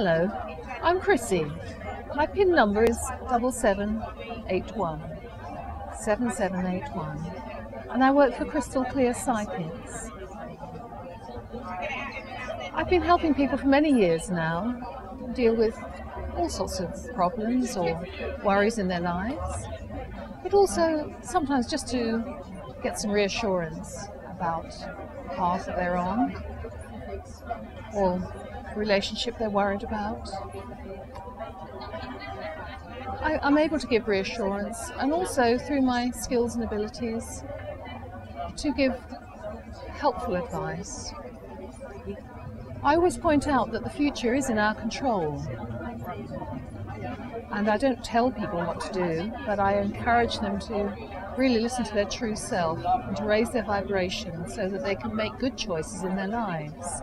Hello, I'm Chrissy. My PIN number is 7781, 7781, and I work for Crystal Clear Psychics. I've been helping people for many years now deal with all sorts of problems or worries in their lives, but also sometimes just to get some reassurance about the path that they're on or the relationship they're worried about. I'm able to give reassurance and also through my skills and abilities to give helpful advice. I always point out that the future is in our control, and I don't tell people what to do, but I encourage them to really listen to their true self and to raise their vibration so that they can make good choices in their lives.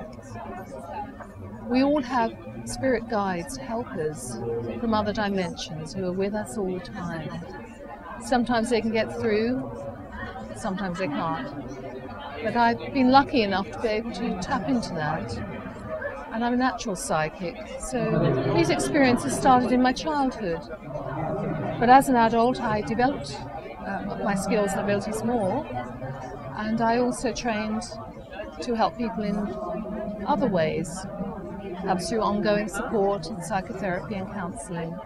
We all have spirit guides, helpers from other dimensions who are with us all the time. Sometimes they can get through, sometimes they can't. But I've been lucky enough to be able to tap into that. And I'm a natural psychic, so these experiences started in my childhood. But as an adult, I developed my skills and abilities more, and I also trained to help people in other ways, perhaps through ongoing support in psychotherapy and counselling.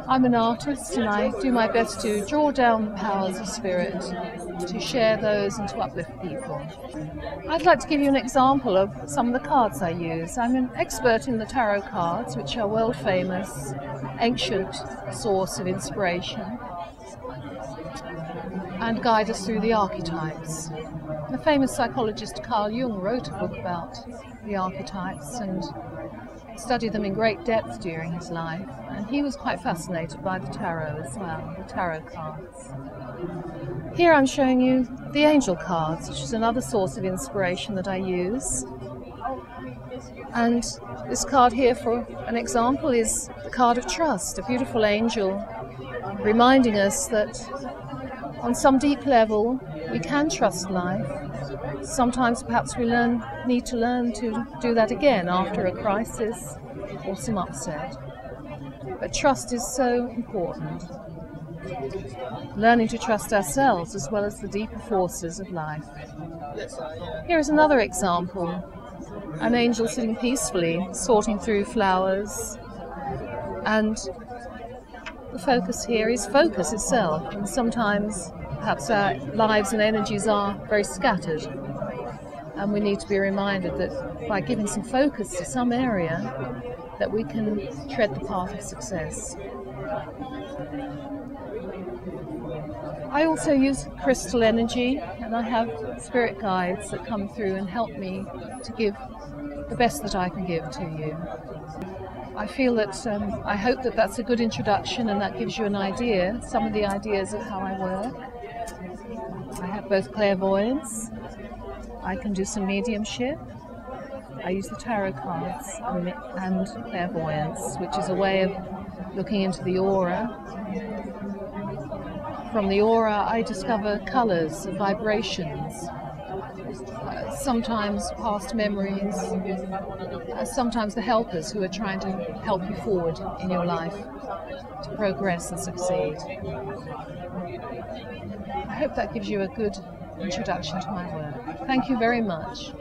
I'm an artist, and I do my best to draw down the powers of spirit, to share those and to uplift people. I'd like to give you an example of some of the cards I use. I'm an expert in the tarot cards, which are world famous, ancient source of inspiration, and guide us through the archetypes. The famous psychologist Carl Jung wrote a book about the archetypes and studied them in great depth during his life, and he was quite fascinated by the tarot as well, the tarot cards. Here I'm showing you the angel cards, which is another source of inspiration that I use. And this card here, for an example, is the card of trust, a beautiful angel reminding us that on some deep level we can trust life. Sometimes perhaps we need to learn to do that again after a crisis or some upset. But trust is so important. Learning to trust ourselves as well as the deeper forces of life. Here is another example. An angel sitting peacefully, sorting through flowers. And the focus here is focus itself. And sometimes perhaps our lives and energies are very scattered. And we need to be reminded that by giving some focus to some area, that we can tread the path of success. I also use crystal energy, and I have spirit guides that come through and help me to give the best that I can give to you. I feel that, I hope that that's a good introduction and that gives you an idea, some of the ideas of how I work. I have both clairvoyance, I can do some mediumship, I use the tarot cards and clairvoyance, which is a way of looking into the aura. From the aura I discover colours, vibrations, sometimes past memories, sometimes the helpers who are trying to help you forward in your life to progress and succeed. I hope that gives you a good introduction to my work. Thank you very much.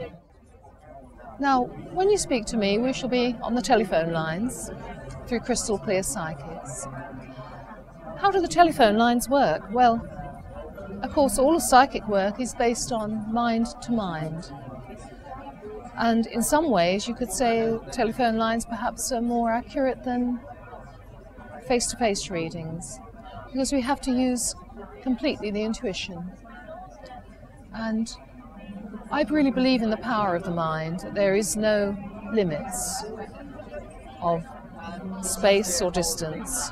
Now, when you speak to me, we shall be on the telephone lines through Crystal Clear Psychics. How do the telephone lines work? Well, of course, all of psychic work is based on mind to mind. And in some ways, you could say telephone lines perhaps are more accurate than face-to-face readings, because we have to use completely the intuition. And I really believe in the power of the mind, that there is no limits of space or distance.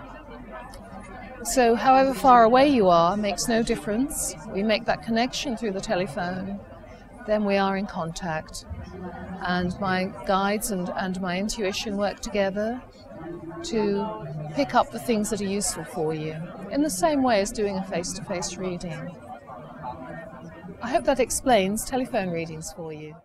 So however far away you are makes no difference. We make that connection through the telephone, then we are in contact. And my guides and my intuition work together to pick up the things that are useful for you, in the same way as doing a face-to-face reading. I hope that explains telephone readings for you.